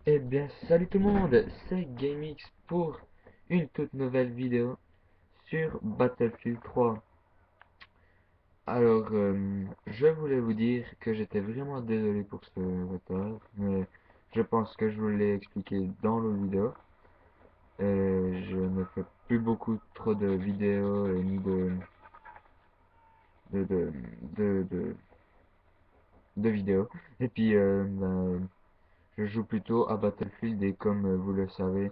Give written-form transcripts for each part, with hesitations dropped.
Eh bien, salut tout le monde, c'est GameX pour une toute nouvelle vidéo sur Battlefield 3. Alors, je voulais vous dire que j'étais vraiment désolé pour ce retard, mais je pense que je vous l'ai expliqué dans le vidéo. Je ne fais plus beaucoup trop de vidéos ni de, de, de, de, de vidéos. Et puis, je joue plutôt à Battlefield et comme vous le savez,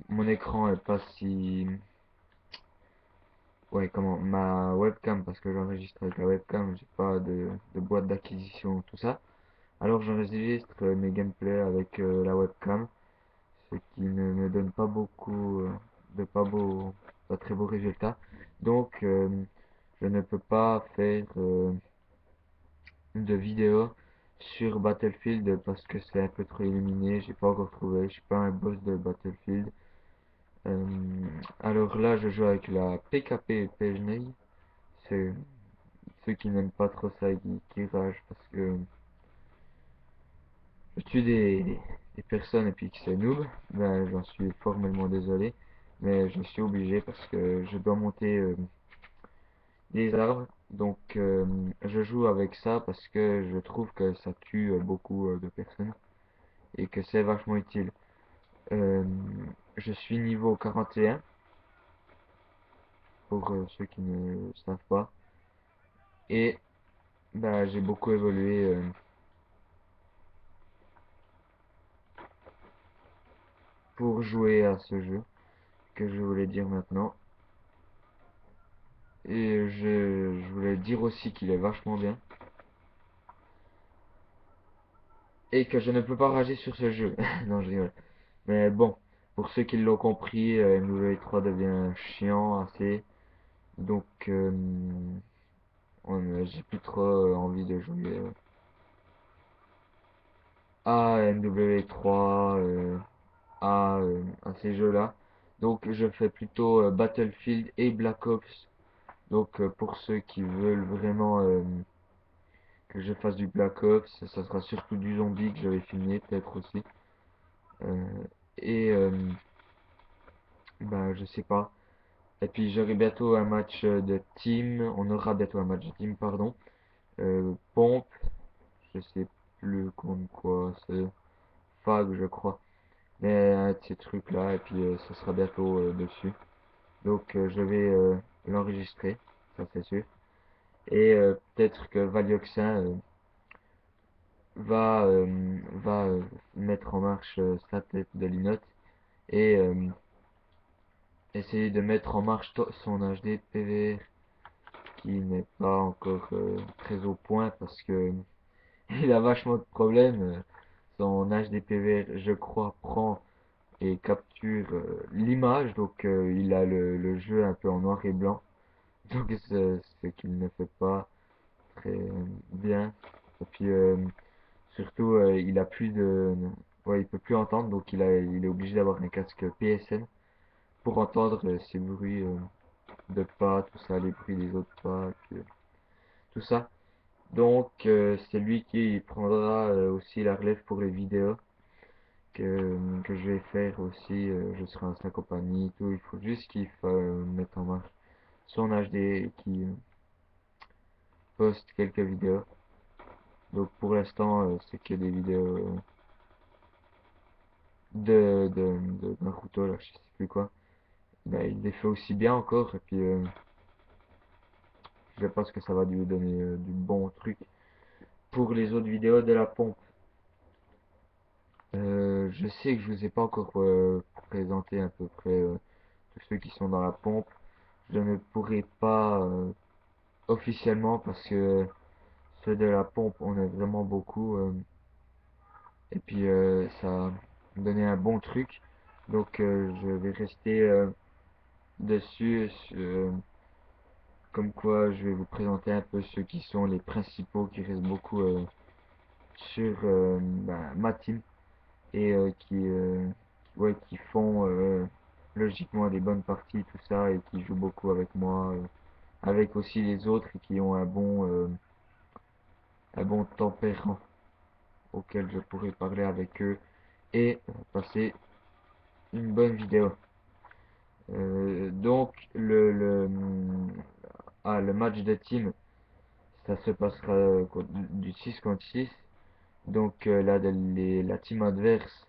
mon écran est pas si. Ouais, comment? Ma webcam, parce que j'enregistre avec la webcam, j'ai pas de boîte d'acquisition, tout ça. Alors j'enregistre mes gameplays avec la webcam, ce qui ne me donne pas beaucoup de pas très beaux résultats. Donc je ne peux pas faire de vidéo sur Battlefield parce que c'est un peu trop illuminé, j'ai pas encore trouvé, je suis pas un boss de Battlefield. Euh, alors là, je joue avec la PKP Pejney. C'est ceux qui n'aiment pas trop ça et qui ragent parce que je tue des personnes et puis que c'est noob, ben j'en suis formellement désolé, mais je suis obligé parce que je dois monter des arbres, donc je joue avec ça parce que je trouve que ça tue beaucoup de personnes et que c'est vachement utile. Euh, je suis niveau 41 pour ceux qui ne savent pas et ben j'ai beaucoup évolué pour jouer à ce jeu que je voulais dire maintenant. Et je voulais dire aussi qu'il est vachement bien. Et que je ne peux pas rager sur ce jeu. Non, je rigole. Mais bon, pour ceux qui l'ont compris, MW3 devient chiant assez. Donc, j'ai plus trop envie de jouer à MW3, à ces jeux-là. Donc, je fais plutôt Battlefield et Black Ops. Donc, pour ceux qui veulent vraiment que je fasse du Black Ops, ça sera surtout du zombie que je vais filmer peut-être aussi. Euh, et bah je sais pas. Et puis j'aurai bientôt un match de team, on aura bientôt un match de team, pardon. Pompe, je sais plus contre quoi, c'est Fag je crois. Mais un de ces trucs là, et puis ça sera bientôt dessus. Donc je vais l'enregistrer, ça c'est sûr. Et peut-être que Valioxin va mettre en marche sa tête de linotte et essayer de mettre en marche son HD PVR qui n'est pas encore très au point parce que il a vachement de problèmes. Son HD PVR, je crois, prend et capture l'image, donc il a le jeu un peu en noir et blanc, donc c'est ce qu'il ne fait pas très bien. Et puis surtout, il a plus de, ouais, il peut plus entendre, donc il est obligé d'avoir un casque PSN pour entendre ces bruits de pas, tout ça, les bruits des autres pas, tout ça. Donc c'est lui qui prendra aussi la relève pour les vidéos que je vais faire aussi. Je serai en sa compagnie et tout. Il faut juste qu'il mette en marche son HD et qu'il poste quelques vidéos. Donc pour l'instant, c'est que des vidéos de Naruto, là, je sais plus quoi. Ben, il les fait aussi bien encore. Et puis je pense que ça va lui donner du bon truc pour les autres vidéos de la pompe. Je sais que je vous ai pas encore présenté à peu près tous ceux qui sont dans la pompe. Je ne pourrai pas officiellement parce que ceux de la pompe, on est vraiment beaucoup. Et puis ça me donnait un bon truc. Donc je vais rester dessus. Comme quoi, je vais vous présenter un peu ceux qui sont les principaux qui restent beaucoup sur ma team et ouais, qui font logiquement des bonnes parties, tout ça, et qui jouent beaucoup avec moi, avec aussi les autres et qui ont un bon tempérament auquel je pourrais parler avec eux et passer une bonne vidéo. Donc le match de team, ça se passera du 6 contre 6. Donc là, la team adverse,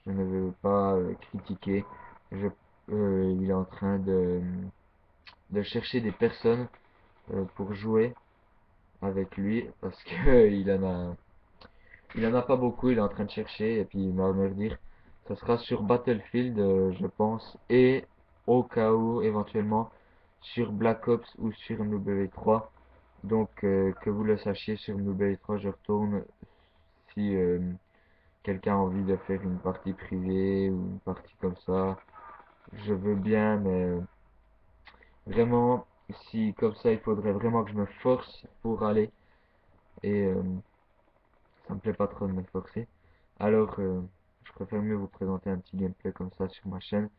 je ne veux pas critiquer. Je, il est en train de chercher des personnes pour jouer avec lui parce que il en a pas beaucoup. Il est en train de chercher et puis il va me dire ça sera sur Battlefield, je pense, et au cas où éventuellement sur Black Ops ou sur MW3. Donc que vous le sachiez, sur MW3 je retourne si quelqu'un a envie de faire une partie privée ou une partie comme ça. Je veux bien, mais vraiment, si comme ça, il faudrait vraiment que je me force pour aller. Et ça me plaît pas trop de me forcer. Alors, je préfère mieux vous présenter un petit gameplay comme ça sur ma chaîne.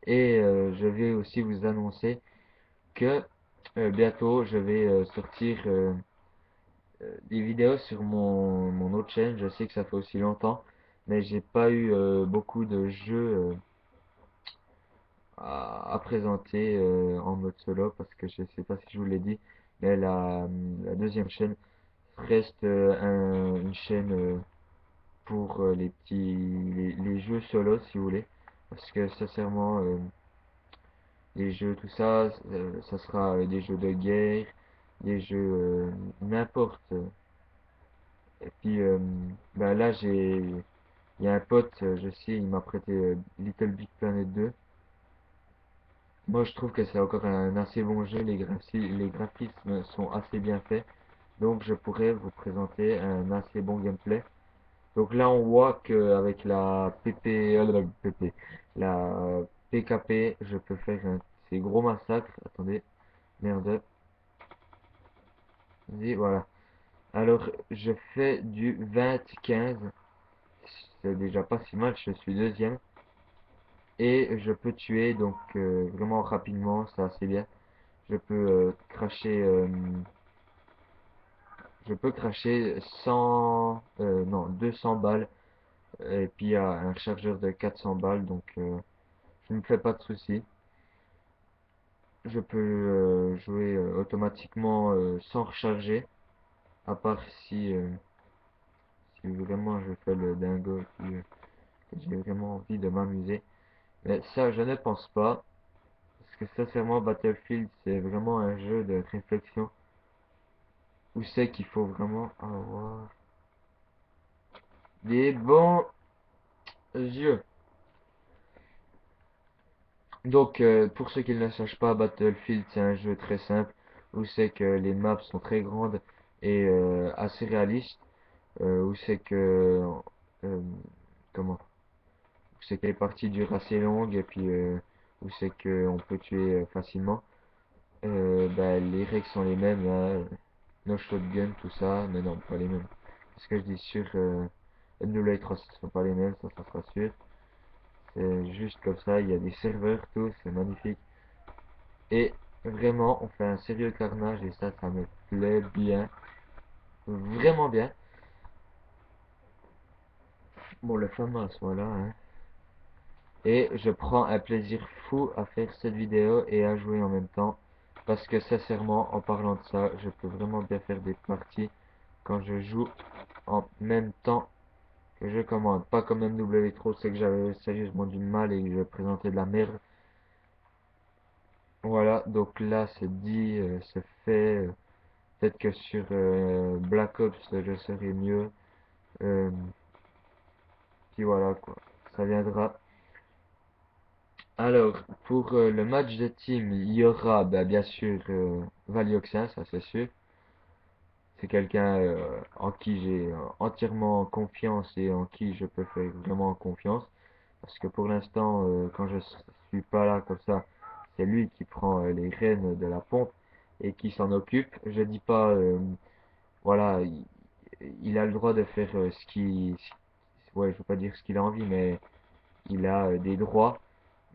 Et je vais aussi vous annoncer que bientôt, je vais sortir des vidéos sur mon autre chaîne. Je sais que ça fait aussi longtemps, mais j'ai pas eu beaucoup de jeux à présenter en mode solo parce que je sais pas si je vous l'ai dit, mais la deuxième chaîne reste une chaîne pour les jeux solo si vous voulez, parce que sincèrement les jeux tout ça, ça sera des jeux de guerre, des jeux n'importe. Et puis bah là il y a un pote, je sais, il m'a prêté Little Big Planet 2. Moi, je trouve que c'est encore un assez bon jeu. Les graphismes sont assez bien faits. Donc, je pourrais vous présenter un assez bon gameplay. Donc là, on voit qu'avec la PP, la PP, la PKP, je peux faire ces gros massacres. Attendez, merde. Vas-y, voilà. Alors, je fais du 20-15. C'est déjà pas si mal, je suis deuxième. Et je peux tuer, donc vraiment rapidement, c'est assez bien. Je peux cracher je peux cracher 100 non 200 balles et puis il y a un chargeur de 400 balles donc je ne me fais pas de soucis. Je peux jouer automatiquement sans recharger à part si vraiment je fais le dingo et puis que j'ai vraiment envie de m'amuser. Mais ça je ne pense pas parce que sincèrement Battlefield c'est vraiment un jeu de réflexion où c'est qu'il faut vraiment avoir des bons yeux. Donc, pour ceux qui ne le sachent pas, Battlefield, c'est un jeu très simple où c'est que les maps sont très grandes et assez réalistes, où c'est que, euh, comment, où c'est que les parties durent assez longues et puis où c'est que on peut tuer facilement. Bah, les règles sont les mêmes, hein, no shotgun, tout ça, mais non, pas les mêmes. Parce que je dis sur NWA3, ce ne sont pas les mêmes, ça sera sûr. C'est juste comme ça, il y a des serveurs, tout, c'est magnifique. Et vraiment, on fait un sérieux carnage et ça me plaît bien. Vraiment bien. Bon, le FAMAS, voilà, hein. Et je prends un plaisir fou à faire cette vidéo et à jouer en même temps. Parce que sincèrement, en parlant de ça, je peux vraiment bien faire des parties quand je joue en même temps que je commande. Pas comme MW3, c'est que j'avais sérieusement du mal et que je présentais de la merde. Voilà, donc là, c'est dit, c'est fait. Peut-être que sur Black Ops, je serai mieux. Euh, Puis voilà quoi, ça viendra. Alors, pour le match de team, il y aura bah, bien sûr Valioxin, ça c'est sûr. C'est quelqu'un en qui j'ai entièrement confiance et en qui je peux faire vraiment confiance. Parce que pour l'instant, quand je suis pas là comme ça, c'est lui qui prend les rênes de la pompe et qui s'en occupe. Je dis pas, voilà, il a le droit de faire ouais, je veux pas dire ce qu'il a envie, mais il a des droits,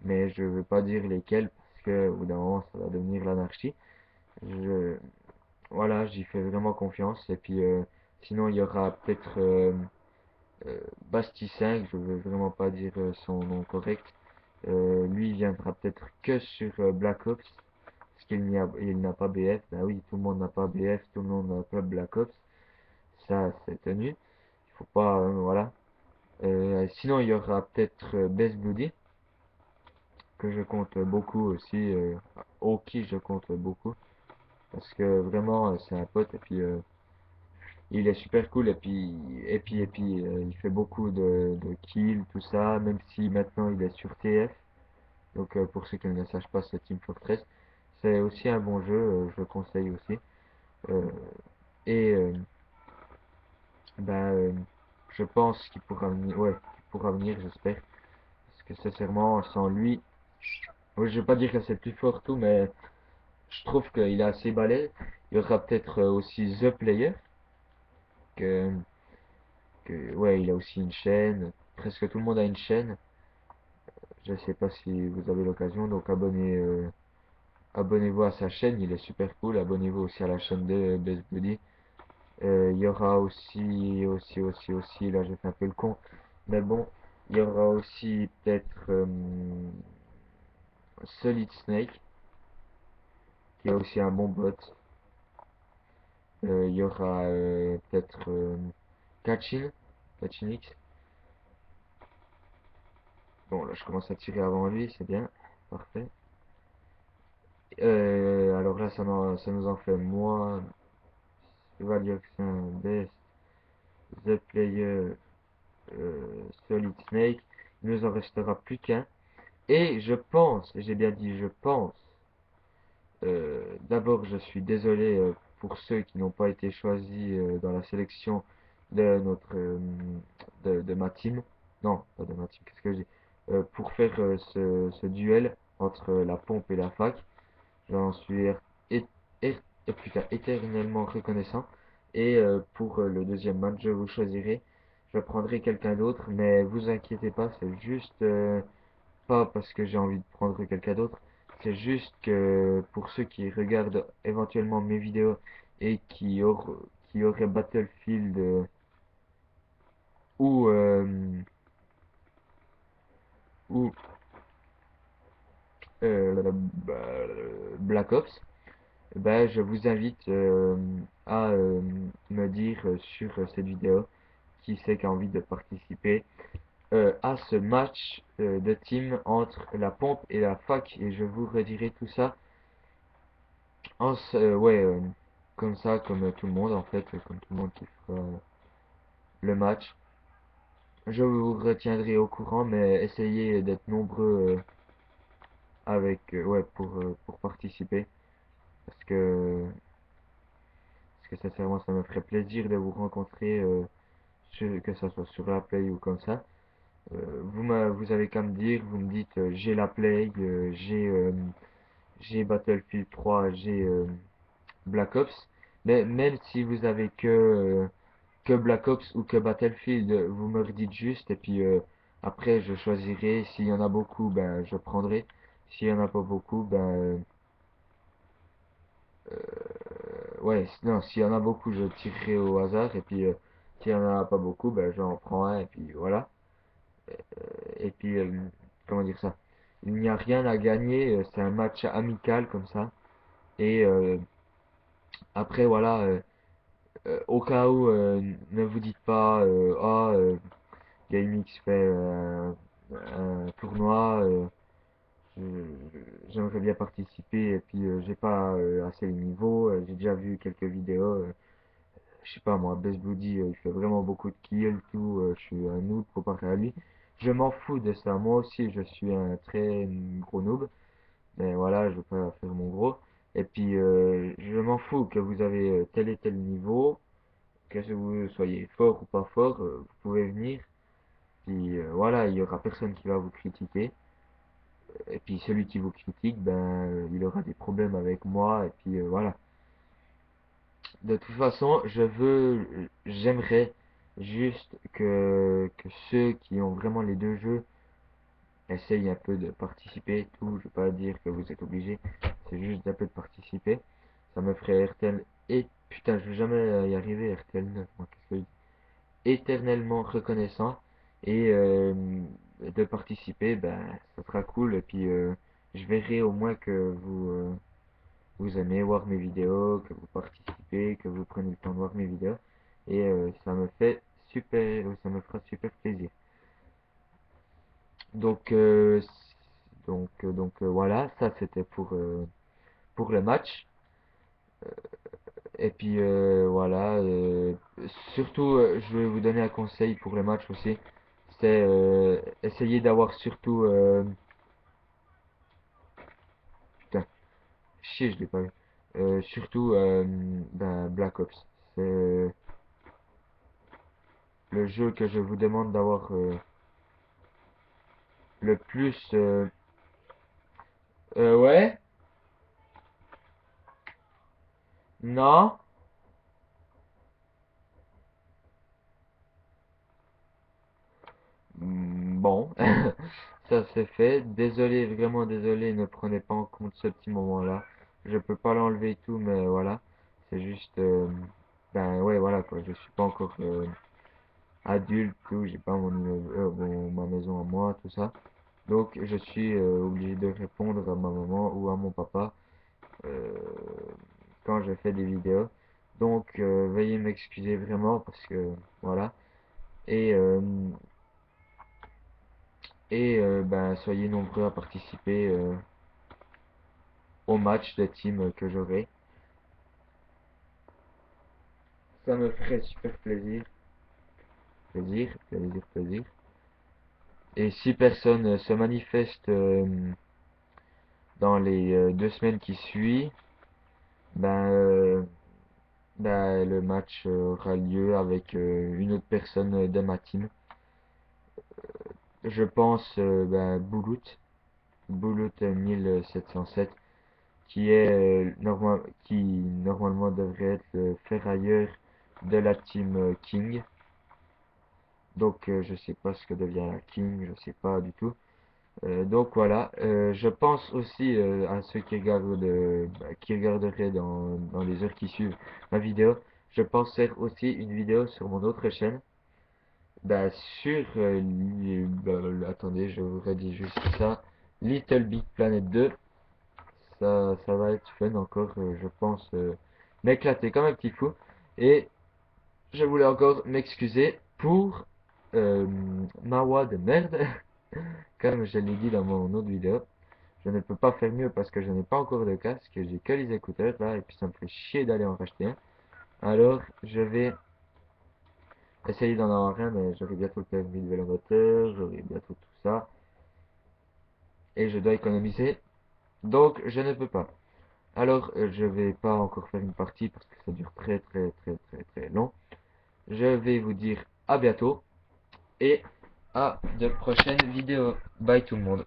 mais je veux pas dire lesquels parce que au bout d'un moment ça va devenir l'anarchie. Je, voilà, j'y fais vraiment confiance et puis sinon il y aura peut-être Basti 5, je veux vraiment pas dire son nom correct. Lui il viendra peut-être que sur Black Ops, parce il n'a pas BF. Bah oui, tout le monde n'a pas BF, tout le monde n'a pas Black Ops. Ça, c'est tenu. Il faut pas, voilà. Sinon, il y aura peut-être Best Bloody, que je compte beaucoup aussi, au qui je compte beaucoup, parce que vraiment, c'est un pote, et puis il est super cool, et puis, il fait beaucoup de kills, tout ça, même si maintenant il est sur TF. Donc, pour ceux qui ne le sachent pas, c'est Team Fortress. C'est aussi un bon jeu, je le conseille aussi. Euh, et ben, je pense qu'il pourra venir, ouais, qu'il pourra venir, j'espère. Parce que sincèrement, sans lui, ouais, je vais pas dire que c'est plus fort tout, mais je trouve qu'il est assez balèze. Il y aura peut-être aussi The Player, que, ouais, il a aussi une chaîne. Presque tout le monde a une chaîne. Je sais pas si vous avez l'occasion, donc abonnez-vous à sa chaîne, il est super cool. Abonnez-vous aussi à la chaîne de Best Buddy. Il y aura aussi, là j'ai fait un peu le con, mais bon, il y aura aussi peut-être Solid Snake, qui est aussi un bon bot. Il y aura peut-être Kachin, Kachinix. Bon, là je commence à tirer avant lui, c'est bien, parfait. Alors là, ça nous en fait moi, Valioxin, Best, The Player, Solid Snake. Il nous en restera plus qu'un. Et je pense, et j'ai bien dit je pense, d'abord je suis désolé pour ceux qui n'ont pas été choisis dans la sélection de de ma team. Non, pas de ma team, qu'est-ce que je dis? Pour faire ce duel entre la pompe et la fac. J'en suis é- é- putain, éternellement reconnaissant. Et pour le deuxième match, je vous choisirai. Je prendrai quelqu'un d'autre, mais vous inquiétez pas, c'est juste pas parce que j'ai envie de prendre quelqu'un d'autre. C'est juste que pour ceux qui regardent éventuellement mes vidéos et qui auraient Battlefield ou, euh, ou Black Ops, ben, je vous invite à me dire sur cette vidéo qui c'est qui a envie de participer à ce match de team entre la pompe et la fac, et je vous redirai tout ça ouais, comme ça, comme tout le monde en fait, comme tout le monde qui fera le match. Je vous retiendrai au courant, mais essayez d'être nombreux ouais, pour participer, parce que sincèrement ça me ferait plaisir de vous rencontrer, que ça soit sur la play ou comme ça. Vous avez qu'à me dire, vous me dites j'ai la play, j'ai Battlefield 3, j'ai Black Ops. Mais même si vous avez que Black Ops ou que Battlefield, vous me redites juste, et puis après je choisirai. S'il y en a beaucoup, ben je prendrai. S'il y en a pas beaucoup, ben ouais, non, s'il y en a beaucoup, je tirerai au hasard, et puis s'il y en a pas beaucoup, ben j'en prends un, et puis voilà. Et puis comment dire ça? Il n'y a rien à gagner, c'est un match amical comme ça. Et après voilà, au cas où, ne vous dites pas ah, GameX fait un tournoi, j'aimerais bien participer, et puis j'ai pas assez le niveau. J'ai déjà vu quelques vidéos, je sais pas moi, Best Buddy, il fait vraiment beaucoup de kills, tout, je suis un noob comparé à lui. Je m'en fous de ça, moi aussi je suis un très gros noob, mais voilà, je veux pas faire mon gros. Et puis je m'en fous que vous avez tel et tel niveau, que vous soyez fort ou pas fort, vous pouvez venir. Puis voilà, il y aura personne qui va vous critiquer. Et puis celui qui vous critique, ben il aura des problèmes avec moi. Et puis voilà. De toute façon, j'aimerais juste que ceux qui ont vraiment les deux jeux essayent un peu de participer. Tout, je vais pas dire que vous êtes obligé. C'est juste un peu de participer. Ça me ferait RTL et putain, je vais jamais y arriver RTL 9. Moi, qu'est-ce que je dis? Éternellement reconnaissant. et de participer, ben, ça sera cool. Et puis, je verrai au moins que vous aimez voir mes vidéos, que vous participez, que vous prenez le temps de voir mes vidéos. Et ça me fera super plaisir. Donc, voilà, ça c'était pour le match. Et puis voilà, surtout, je vais vous donner un conseil pour le match aussi. C'est essayer d'avoir surtout, putain, chier, je l'ai pas vu. Surtout, ben, Black Ops. C'est le jeu que je vous demande d'avoir le plus. Ouais? Non? Bon, ça c'est fait. Désolé, vraiment désolé, ne prenez pas en compte ce petit moment-là. Je peux pas l'enlever et tout, mais voilà. C'est juste, ben ouais, voilà quoi. Je suis pas encore adulte, tout. J'ai pas ma maison à moi, tout ça. Donc je suis obligé de répondre à ma maman ou à mon papa euh, quand je fais des vidéos. Donc veuillez m'excuser vraiment parce que voilà. Et ben, soyez nombreux à participer au match de team que j'aurai. Ça me ferait super plaisir. Plaisir, plaisir, plaisir. Et si personne se manifeste dans les 2 semaines qui suivent, ben, le match aura lieu avec une autre personne de ma team. Je pense ben, Boulout 1707, qui normalement devrait être le ferrailleur de la team King. Donc je sais pas ce que devient la King, je sais pas du tout. Donc voilà, je pense aussi à ceux qui regarderaient dans les heures qui suivent ma vidéo. Je pense faire aussi une vidéo sur mon autre chaîne. Bah, sur, attendez, je vous redis juste ça. Little Big Planet 2. Ça va être fun encore, je pense, m'éclater comme un petit fou. Et je voulais encore m'excuser pour ma voix de merde. Comme je l'ai dit dans mon autre vidéo. Je ne peux pas faire mieux parce que je n'ai pas encore de casque. J'ai que les écouteurs là. Et puis ça me fait chier d'aller en racheter un. Alors, je vais essayer d'en avoir un. Mais j'aurai bientôt le permis de vélo moteur. J'aurai bientôt tout ça. Et je dois économiser. Donc, je ne peux pas. Alors, je vais pas encore faire une partie parce que ça dure très très très très très long. Je vais vous dire à bientôt et à de prochaines vidéos. Bye tout le monde.